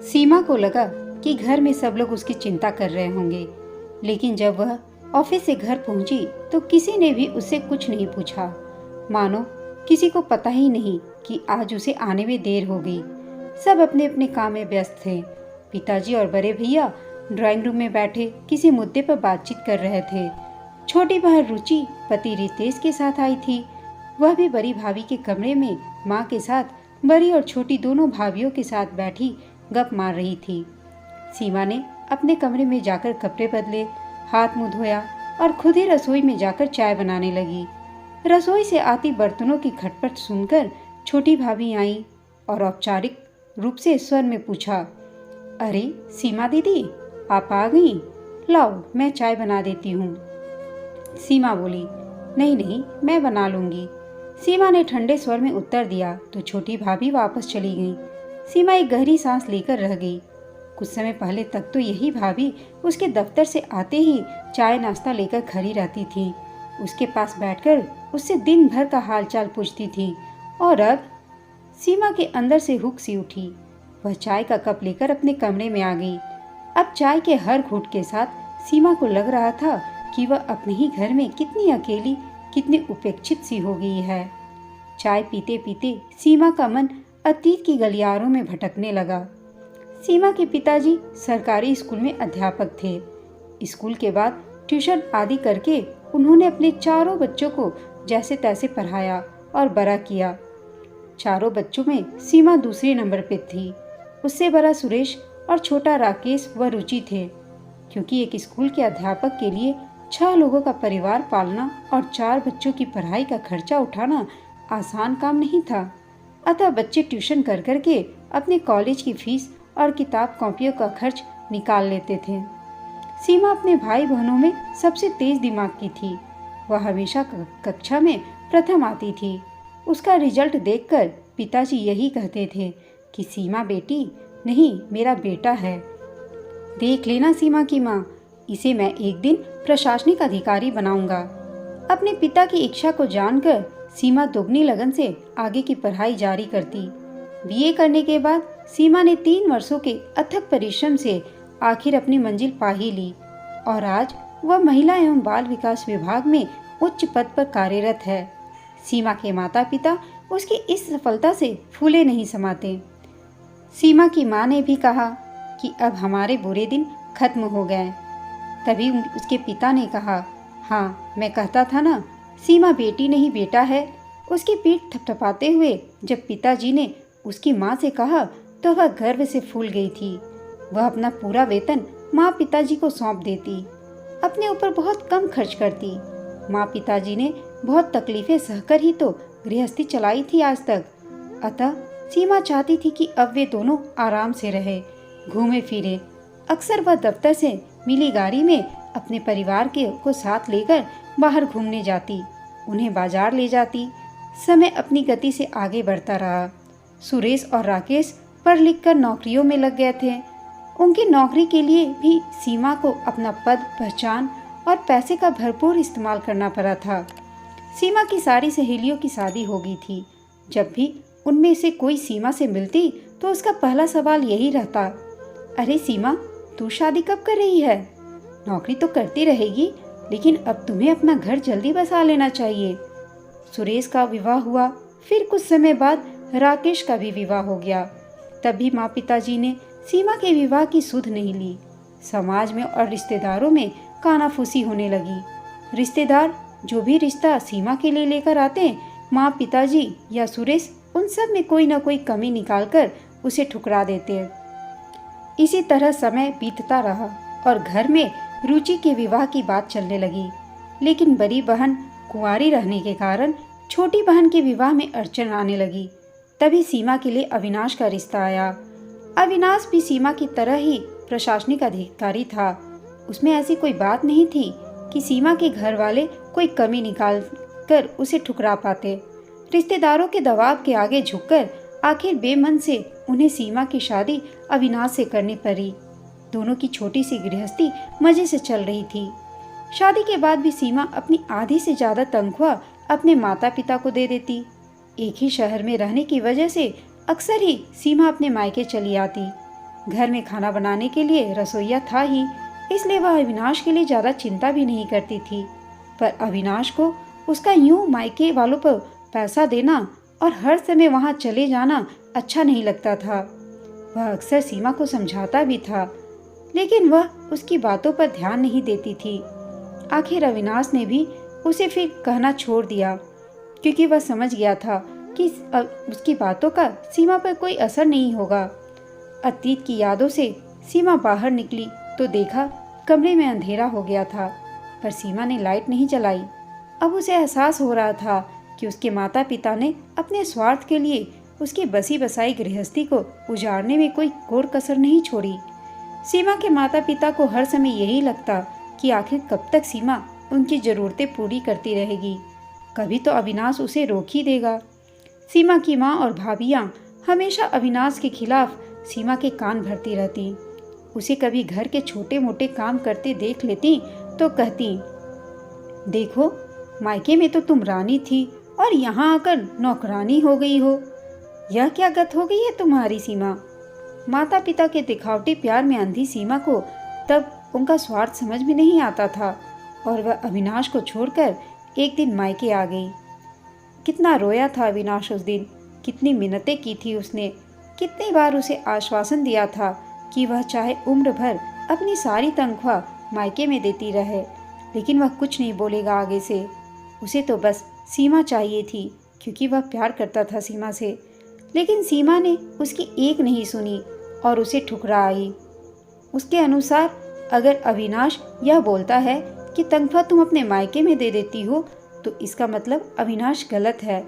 सीमा को लगा कि घर में सब लोग उसकी चिंता कर रहे होंगे, लेकिन जब वह ऑफिस से घर पहुंची तो किसी ने भी उससे कुछ नहीं पूछा। मानो किसी को पता ही नहीं कि आज उसे आने में देर हो गई। सब अपने अपने काम में व्यस्त थे। पिताजी और बड़े भैया ड्राइंग रूम में बैठे किसी मुद्दे पर बातचीत कर रहे थे। छोटी बहन रुचि पति रितेश के साथ आई थी। वह भी बड़ी भाभी के कमरे में माँ के साथ बड़ी और छोटी दोनों भाभियों के साथ बैठी गप मार रही थी। सीमा ने अपने कमरे में जाकर कपड़े बदले, हाथ मुंह धोया और खुद ही रसोई में जाकर चाय बनाने लगी। रसोई से आती बर्तनों की खटपट सुनकर छोटी भाभी आई और औपचारिक रूप से स्वर में पूछा, अरे सीमा दीदी, आप आ गई? लाओ मैं चाय बना देती हूँ। सीमा बोली, नहीं नहीं, मैं बना लूँगी। सीमा ने ठंडे स्वर में उत्तर दिया तो छोटी भाभी वापस चली गई। सीमा एक गहरी सांस लेकर रह गई। कुछ समय पहले तक तो यही भाभी उसके दफ्तर से आते ही चाय नाश्ता लेकर खड़ी रहती थी। उसके पास बैठकर उससे दिन भर का हालचाल पूछती थी, और अब सीमा के अंदर से हुक सी उठी। वह चाय का कप लेकर अपने कमरे में आ गई। अब चाय के हर घूंट के साथ सीमा को लग रहा था कि वह अपने ही घर में कितनी अकेली, कितनी उपेक्षित सी हो गई है। चाय पीते पीते सीमा का मन अतीत की गलियारों में भटकने लगा। सीमा के पिताजी सरकारी स्कूल में अध्यापक थे। स्कूल के बाद ट्यूशन आदि करके उन्होंने अपने चारों बच्चों को जैसे तैसे पढ़ाया और बड़ा किया। चारों बच्चों में सीमा दूसरे नंबर पे थी। उससे बड़ा सुरेश और छोटा राकेश व रुचि थे। क्योंकि एक स्कूल के अध्यापक के लिए 6 लोगों का परिवार पालना और 4 बच्चों की पढ़ाई का खर्चा उठाना आसान काम नहीं था, अतः बच्चे ट्यूशन कर करके अपने कॉलेज की फीस और किताब कॉपियों का खर्च निकाल लेते थे। सीमा अपने भाई बहनों में सबसे तेज दिमाग की थी। वह हमेशा कक्षा में प्रथम आती थी। उसका रिजल्ट देखकर पिताजी यही कहते थे कि सीमा बेटी नहीं, मेरा बेटा है। देख लेना सीमा की माँ, इसे मैं एक दिन प्रशासनिक अधिकारी बनाऊंगा। अपने पिता की इच्छा को जानकर सीमा दोगुनी लगन से आगे की पढ़ाई जारी करती। बीए करने के बाद सीमा ने 3 वर्षों के अथक परिश्रम से आखिर अपनी मंजिल पा ही ली और आज वह महिला एवं बाल विकास विभाग में उच्च पद पर कार्यरत है। सीमा के माता पिता उसकी इस सफलता से फूले नहीं समाते। सीमा की माँ ने भी कहा कि अब हमारे बुरे दिन खत्म हो गए। तभी उसके पिता ने कहा, हाँ मैं कहता था ना, सीमा बेटी नहीं बेटा है। उसकी पीठ थपथपाते हुए जब पिताजी ने उसकी माँ से कहा तो वह गर्व से फूल गई थी। वह अपना पूरा वेतन माँ पिताजी को सौंप देती, अपने ऊपर बहुत कम खर्च करती। माँ पिताजी ने बहुत तकलीफें सहकर ही तो गृहस्थी चलाई थी आज तक, अतः सीमा चाहती थी कि अब वे दोनों आराम से रहे, घूमे फिरे। अक्सर वह दफ्तर से मिली गाड़ी में अपने परिवार को साथ लेकर बाहर घूमने जाती, उन्हें बाजार ले जाती। समय अपनी गति से आगे बढ़ता रहा। सुरेश और राकेश पढ़ लिख कर नौकरियों में लग गए थे। उनकी नौकरी के लिए भी सीमा को अपना पद, पहचान और पैसे का भरपूर इस्तेमाल करना पड़ा था। सीमा की सारी सहेलियों की शादी हो गई थी। जब भी उनमें से कोई सीमा से मिलती तो उसका पहला सवाल यही रहता, अरे सीमा, तू शादी कब कर रही है? नौकरी तो करती रहेगी, लेकिन अब तुम्हें अपना घर जल्दी बसा लेना चाहिए। सुरेश का विवाह हुआ, फिर कुछ समय बाद राकेश का भी विवाह हो गया। तभी माँ पिताजी ने सीमा के विवाह की सुध नहीं ली। समाज में और रिश्तेदारों में कानाफूसी होने लगी। रिश्तेदार जो भी रिश्ता सीमा के लिए लेकर आते, माँ पिताजी या सुरेश उन सब में कोई न कोई कमी निकालकर उसे ठुकरा देते। इसी तरह समय बीतता रहा और घर में रुचि के विवाह की बात चलने लगी। लेकिन बड़ी बहन कुंवारी रहने के कारण छोटी बहन के विवाह में अड़चन आने लगी। तभी सीमा के लिए अविनाश का रिश्ता आया। अविनाश भी सीमा की तरह ही प्रशासनिक अधिकारी था। उसमें ऐसी कोई बात नहीं थी कि सीमा के घर वाले कोई कमी निकाल कर उसे ठुकरा पाते। रिश्तेदारों के दबाव के आगे झुककर आखिर बेमन से उन्हें सीमा की शादी अविनाश से करनी पड़ी। दोनों की छोटी सी गृहस्थी मजे से चल रही थी। शादी के बाद भी सीमा अपनी आधी से ज्यादा तनख्वाह अपने माता पिता को दे देती। एक ही शहर में रहने की वजह से अक्सर ही सीमा अपने मायके चली आती। घर में खाना बनाने के लिए रसोइया था ही, इसलिए वह अविनाश के लिए ज़्यादा चिंता भी नहीं करती थी। पर अविनाश को उसका यूं मायके वालों पर पैसा देना और हर समय वहां चले जाना अच्छा नहीं लगता था। वह अक्सर सीमा को समझाता भी था, लेकिन वह उसकी बातों पर ध्यान नहीं देती थी। आखिर अविनाश ने भी उसे फिर कहना छोड़ दिया, क्योंकि वह समझ गया था कि उसकी बातों का सीमा पर कोई असर नहीं होगा। अतीत की यादों से सीमा बाहर निकली तो देखा कमरे में अंधेरा हो गया था, पर सीमा ने लाइट नहीं जलाई। अब उसे एहसास हो रहा था कि उसके माता पिता ने अपने स्वार्थ के लिए उसकी बसी बसाई गृहस्थी को उजाड़ने में कोई कोर कसर नहीं छोड़ी। सीमा के माता पिता को हर समय यही लगता कि आखिर कब तक सीमा उनकी ज़रूरतें पूरी करती रहेगी, कभी तो अविनाश उसे रोक ही देगा। सीमा की माँ और भाभियाँ हमेशा अविनाश के खिलाफ सीमा के कान भरती रहती। उसे कभी घर के छोटे मोटे काम करते देख लेती तो कहती, देखो मायके में तो तुम रानी थी और यहाँ आकर नौकरानी हो गई हो। यह क्या गत हो गई है तुम्हारी सीमा। माता पिता के दिखावटी प्यार में अंधी सीमा को तब उनका स्वार्थ समझ में नहीं आता था और वह अविनाश को छोड़कर एक दिन मायके आ गई। कितना रोया था अविनाश उस दिन, कितनी मिन्नतें की थी उसने, कितनी बार उसे आश्वासन दिया था कि वह चाहे उम्र भर अपनी सारी तनख्वाह मायके में देती रहे, लेकिन वह कुछ नहीं बोलेगा आगे से। उसे तो बस सीमा चाहिए थी, क्योंकि वह प्यार करता था सीमा से। लेकिन सीमा ने उसकी एक नहीं सुनी और उसे ठुकरा आई। उसके अनुसार अगर अविनाश यह बोलता है कि तनख्वाह तुम अपने मायके में दे देती हो, तो इसका मतलब अविनाश गलत है,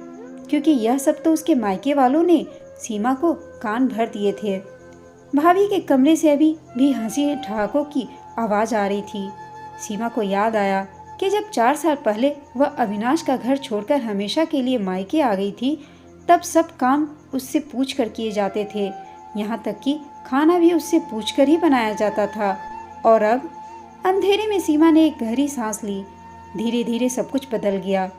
क्योंकि यह सब तो उसके मायके वालों ने सीमा को कान भर दिए थे। भाभी के कमरे से अभी भी हंसी ठहाकों की आवाज़ आ रही थी। सीमा को याद आया कि जब 4 साल पहले वह अविनाश का घर छोड़कर हमेशा के लिए मायके आ गई थी, तब सब काम उससे पूछ कर किए जाते थे, यहाँ तक कि खाना भी उससे पूछकर ही बनाया जाता था। और अब अंधेरे में सीमा ने एक गहरी सांस ली। धीरे धीरे सब कुछ बदल गया।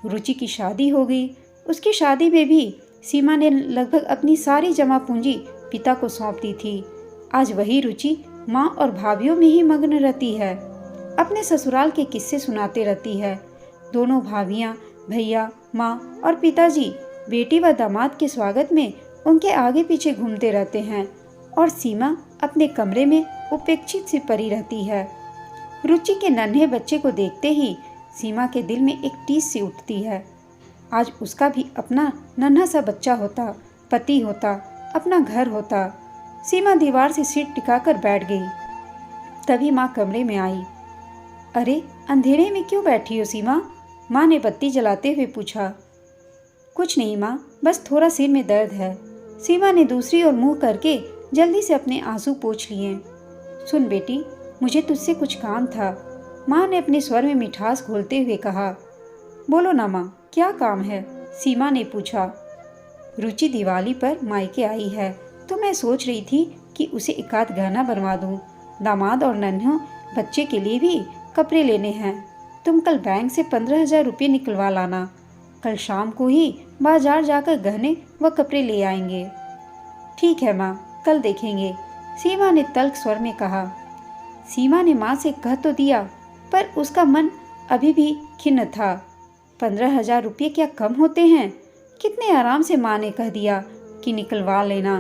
रुचि की शादी हो गई। उसकी शादी में भी सीमा ने लगभग अपनी सारी जमा पूंजी पिता को सौंप दी थी। आज वही रुचि माँ और भाभीियों में ही मग्न रहती है, अपने ससुराल के किस्से सुनाते रहती है। दोनों भाभियाँ, भैया, माँ और पिताजी बेटी व दामाद के स्वागत में उनके आगे पीछे घूमते रहते हैं और सीमा अपने कमरे में उपेक्षित सी पड़ी रहती है। रुचि के नन्हे बच्चे को देखते ही सीमा के दिल में एक टीस सी उठती है। आज उसका भी अपना नन्हा सा बच्चा होता, पति होता, अपना घर होता। सीमा दीवार से सिर टिकाकर बैठ गई। तभी माँ कमरे में आई। अरे अंधेरे में क्यों बैठी हो सीमा? माँ ने बत्ती जलाते हुए पूछा। कुछ नहीं माँ, बस थोड़ा सिर में दर्द है। सीमा ने दूसरी ओर मुंह करके जल्दी से अपने आंसू पोंछ लिए। सुन बेटी, मुझे तुझसे कुछ काम था, माँ ने अपने स्वर में मिठास घोलते हुए कहा। बोलो ना माँ, क्या काम है? सीमा ने पूछा। रुचि दिवाली पर मायके आई है, तो मैं सोच रही थी कि उसे एकाध गहना बनवा दूँ। दामाद और नन्हों बच्चे के लिए भी कपड़े लेने हैं। तुम कल बैंक से 15,000 रुपये निकलवा लाना। कल शाम को ही बाजार जाकर गहने व कपड़े ले आएंगे। ठीक है माँ, कल देखेंगे, सीमा ने तल्ख स्वर में कहा। सीमा ने माँ से कह तो दिया, पर उसका मन अभी भी खिन्न था। 15,000 रुपये क्या कम होते हैं? कितने आराम से माँ ने कह दिया कि निकलवा लेना।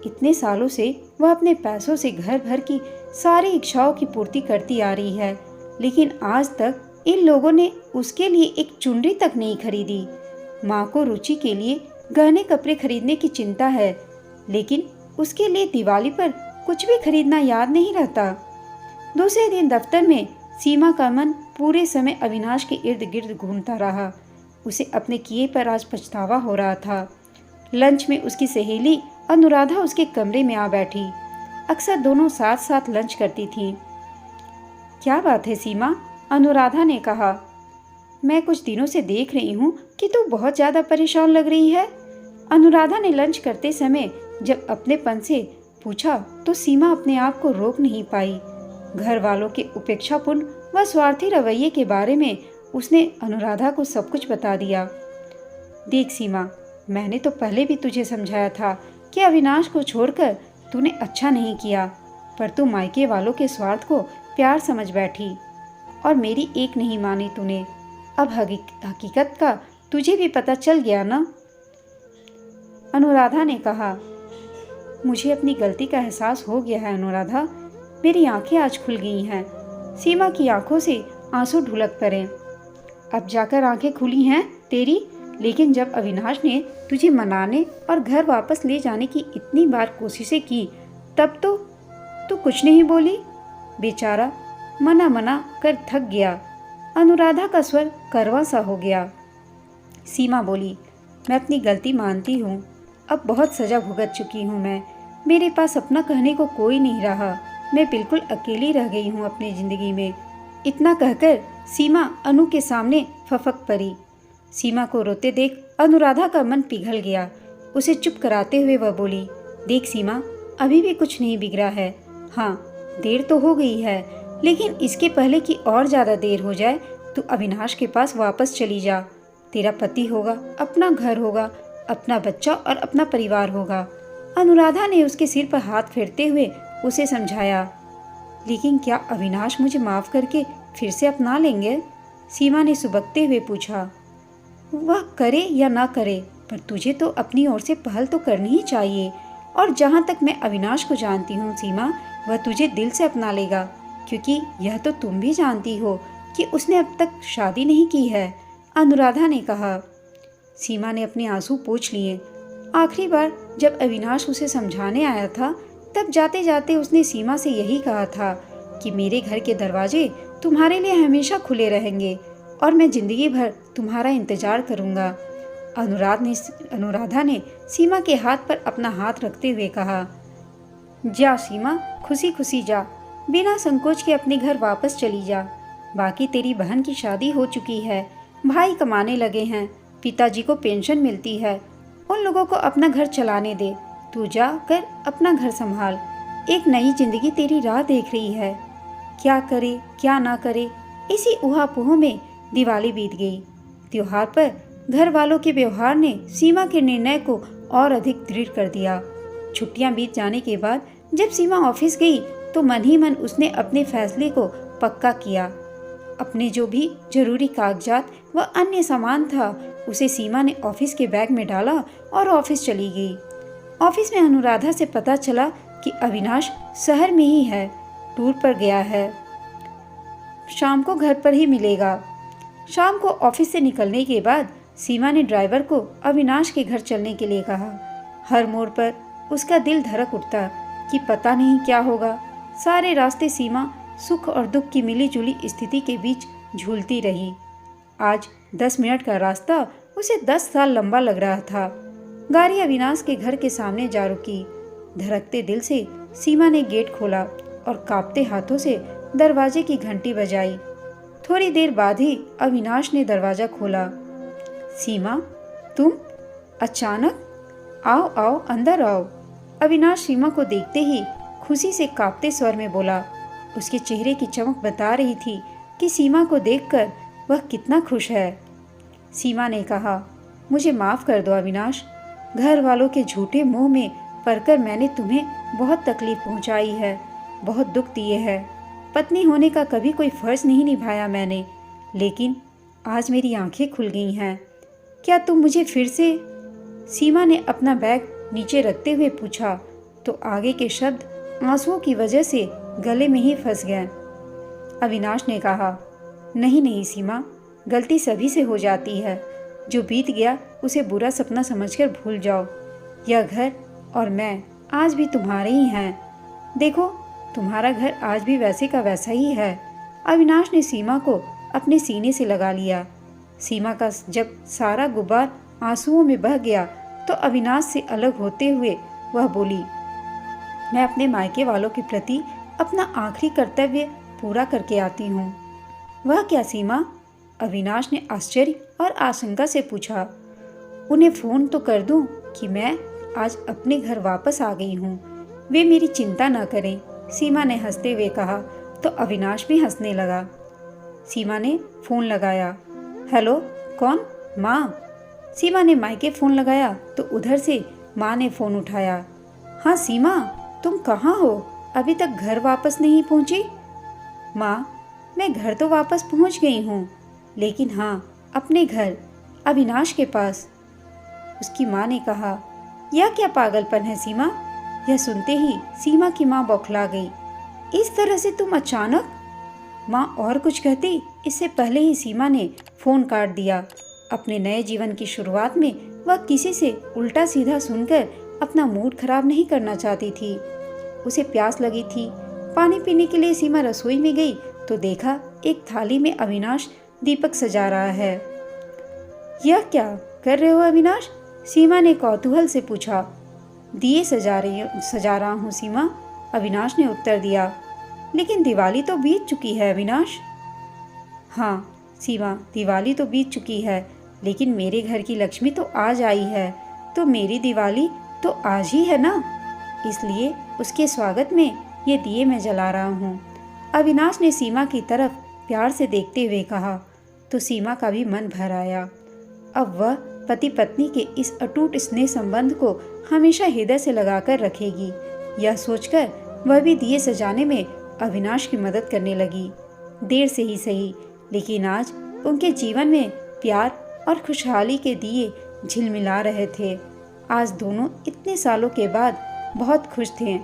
इतने सालों से वह अपने पैसों से घर भर की सारी इच्छाओं की पूर्ति करती आ रही है, लेकिन आज तक इन लोगों ने उसके लिए एक चुनरी तक नहीं खरीदी। माँ को रुचि के लिए गहने कपड़े खरीदने की चिंता है, लेकिन उसके लिए दिवाली पर कुछ भी खरीदना याद नहीं रहता। दूसरे दिन दफ्तर में सीमा का मन पूरे समय अविनाश के इर्द गिर्द घूमता रहा। उसे अपने किए पर आज पछतावा हो रहा था। लंच में उसकी सहेली अनुराधा उसके कमरे में आ बैठी। अक्सर दोनों साथ साथ लंच करती थीं। क्या बात है सीमा? अनुराधा ने कहा। मैं कुछ दिनों से देख रही हूँ कि तू बहुत ज़्यादा परेशान लग रही है। अनुराधा ने लंच करते समय जब अपनेपन से पूछा तो सीमा अपने आप को रोक नहीं पाई। घर वालों के उपेक्षापूर्ण व स्वार्थी रवैये के बारे में उसने अनुराधा को सब कुछ बता दिया। देख सीमा, मैंने तो पहले भी तुझे समझाया था कि अविनाश को छोड़कर तूने अच्छा नहीं किया, पर तू मायके वालों के स्वार्थ को प्यार समझ बैठी और मेरी एक नहीं मानी तूने। अब हकीकत का तुझे भी पता चल गया ना? अनुराधा ने कहा। मुझे अपनी गलती का एहसास हो गया है अनुराधा, मेरी आंखें आज खुल गई हैं। सीमा की आंखों से आंसू ढुलक पड़े। अब जाकर आंखें खुली हैं तेरी, लेकिन जब अविनाश ने तुझे मनाने और घर वापस ले जाने की इतनी बार कोशिशें की, तब तो तू कुछ नहीं बोली। बेचारा मना मना कर थक गया। अनुराधा का स्वर करवा सा हो गया। सीमा बोली, मैं अपनी गलती मानती हूँ, अब बहुत सजा भुगत चुकी हूँ मैं। मेरे पास अपना कहने को कोई नहीं रहा, मैं बिल्कुल अकेली रह गई हूँ अपनी ज़िंदगी में। इतना कहकर सीमा अनु के सामने फफक पड़ी। सीमा को रोते देख अनुराधा का मन पिघल गया। उसे चुप कराते हुए वह बोली, देख सीमा, अभी भी कुछ नहीं बिगड़ा है। हाँ, देर तो हो गई है, लेकिन इसके पहले कि और ज़्यादा देर हो जाए तो अविनाश के पास वापस चली जा। तेरा पति होगा, अपना घर होगा, अपना बच्चा और अपना परिवार होगा। अनुराधा ने उसके सिर पर हाथ फेरते हुए उसे समझाया। लेकिन क्या अविनाश मुझे माफ़ करके फिर से अपना लेंगे? सीमा ने सुबकते हुए पूछा। वह करे या ना करे, पर तुझे तो अपनी ओर से पहल तो करनी ही चाहिए। और जहाँ तक मैं अविनाश को जानती हूँ सीमा, वह तुझे दिल से अपना लेगा, क्योंकि यह तो तुम भी जानती हो कि उसने अब तक शादी नहीं की है, अनुराधा ने कहा। सीमा ने अपने आंसू पोंछ लिए। आखिरी बार जब अविनाश उसे समझाने आया था, तब जाते जाते उसने सीमा से यही कहा था कि मेरे घर के दरवाजे तुम्हारे लिए हमेशा खुले रहेंगे और मैं जिंदगी भर तुम्हारा इंतजार करूंगा। अनुराधा ने सीमा के हाथ पर अपना हाथ रखते हुए कहा। जा सीमा, खुशी खुशी जा, बिना संकोच के अपने घर वापस चली जा। बाकी तेरी बहन की शादी हो चुकी है, भाई कमाने लगे हैं, पिताजी को पेंशन मिलती है, उन लोगों को अपना घर चलाने दे। तू जा कर अपना घर संभाल। एक नई जिंदगी तेरी राह देख रही है। क्या करे क्या ना करे, इसी उहापोह में दिवाली बीत गई। त्योहार पर घर वालों के व्यवहार ने सीमा के निर्णय को और अधिक दृढ़ कर दिया। छुट्टियां बीत जाने के बाद जब सीमा ऑफिस गई तो मन ही मन उसने अपने फैसले को पक्का किया। अपने जो भी जरूरी कागजात व अन्य सामान था, उसे सीमा ने ऑफिस के बैग में डाला और ऑफिस चली गई। ऑफिस में अनुराधा से पता चला कि अविनाश शहर में ही है, टूर पर गया है, शाम को घर पर ही मिलेगा। शाम को ऑफिस से निकलने के बाद सीमा ने ड्राइवर को अविनाश के घर चलने के लिए कहा। हर मोड़ पर उसका दिल धड़क उठता कि पता नहीं क्या होगा। सारे रास्ते सीमा सुख और दुख की मिलीजुली स्थिति के बीच झूलती रही। आज 10 मिनट का रास्ता उसे 10 साल लंबा लग रहा था। गाड़ी अविनाश के घर के सामने जा रुकी। धड़कते दिल से सीमा ने गेट खोला और कांपते हाथों से दरवाजे की घंटी बजाई। थोड़ी देर बाद ही अविनाश ने दरवाजा खोला। सीमा, तुम? अचानक? आओ आओ, अंदर आओ। अविनाश सीमा को देखते ही खुशी से कांपते स्वर में बोला। उसके चेहरे की चमक बता रही थी कि सीमा को देखकर वह कितना खुश है। सीमा ने कहा, मुझे माफ़ कर दो अविनाश, घर वालों के झूठे मुंह में पड़कर मैंने तुम्हें बहुत तकलीफ पहुंचाई है, बहुत दुख दिए है। पत्नी होने का कभी कोई फ़र्ज़ नहीं निभाया मैंने, लेकिन आज मेरी आंखें खुल गई हैं। क्या तुम मुझे फिर से? सीमा ने अपना बैग नीचे रखते हुए पूछा तो आगे के शब्द आंसुओं की वजह से गले में ही फंस गए। अविनाश ने कहा, नहीं नहीं सीमा, गलती सभी से हो जाती है। जो बीत गया उसे बुरा सपना समझकर भूल जाओ। यह घर और मैं आज भी तुम्हारे ही हैं। देखो, तुम्हारा घर आज भी वैसे का वैसा ही है। अविनाश ने सीमा को अपने सीने से लगा लिया। सीमा का जब सारा गुब्बार आंसुओं में बह गया तो अविनाश से अलग होते हुए वह बोली, मैं अपने मायके वालों के प्रति अपना आखिरी कर्तव्य पूरा करके आती हूँ। वह क्या सीमा? अविनाश ने आश्चर्य और आशंका से पूछा। उन्हें फ़ोन तो कर दूं कि मैं आज अपने घर वापस आ गई हूँ, वे मेरी चिंता न करें, सीमा ने हंसते हुए कहा तो अविनाश भी हंसने लगा। सीमा ने फ़ोन लगाया। हेलो, कौन? माँ। सीमा ने मायके फ़ोन लगाया तो उधर से माँ ने फ़ोन उठाया। हाँ सीमा, तुम कहाँ हो? अभी तक घर वापस नहीं पहुँची? माँ, मैं घर तो वापस पहुँच गई हूँ, लेकिन हाँ, अपने घर, अविनाश के पास। उसकी माँ ने कहा। यह क्या पागलपन है सीमा? यह सुनते ही सीमा की माँ बौखला गई। इस तरह से तुम अचानक? माँ और कुछ कहती इससे पहले ही सीमा ने फोन काट दिया। अपने नए जीवन की शुरुआत में वह किसी से उल्टा सीधा सुनकर अपना मूड खराब नहीं करना चाहती थी। उसे प्यास लगी थी। पानी पीने के लिए सीमा रसोई में गई तो देखा एक थाली में अविनाश दीपक सजा रहा है। यह क्या कर रहे हो अविनाश? सीमा ने कौतूहल से पूछा। दिए सजा रहा हूँ सीमा, अविनाश ने उत्तर दिया। लेकिन दिवाली तो बीत चुकी है अविनाश। हाँ सीमा, दिवाली तो बीत चुकी है, लेकिन मेरे घर की लक्ष्मी तो आज आई है, तो मेरी दिवाली तो आज ही है ना, इसलिए उसके स्वागत में ये दिए मैं जला रहा हूँ। अविनाश ने सीमा की तरफ प्यार से देखते हुए कहा तो सीमा का भी मन भर आया। अब वह पति पत्नी के इस अटूट स्नेह संबंध को हमेशा हृदय से लगाकर रखेगी। यह सोचकर वह भी दिए सजाने में अविनाश की मदद करने लगी। देर से ही सही, लेकिन आज उनके जीवन में प्यार और खुशहाली के दिए झिलमिला रहे थे। आज दोनों इतने सालों के बाद बहुत खुश थे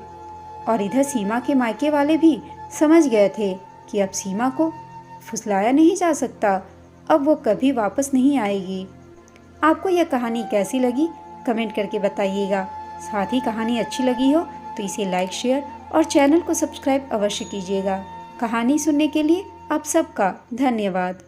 और इधर सीमा के मायके वाले भी समझ गए थे कि अब सीमा को फुसलाया नहीं जा सकता, अब वो कभी वापस नहीं आएगी। आपको यह कहानी कैसी लगी कमेंट करके बताइएगा। साथ ही कहानी अच्छी लगी हो तो इसे लाइक, शेयर और चैनल को सब्सक्राइब अवश्य कीजिएगा। कहानी सुनने के लिए आप सबका धन्यवाद।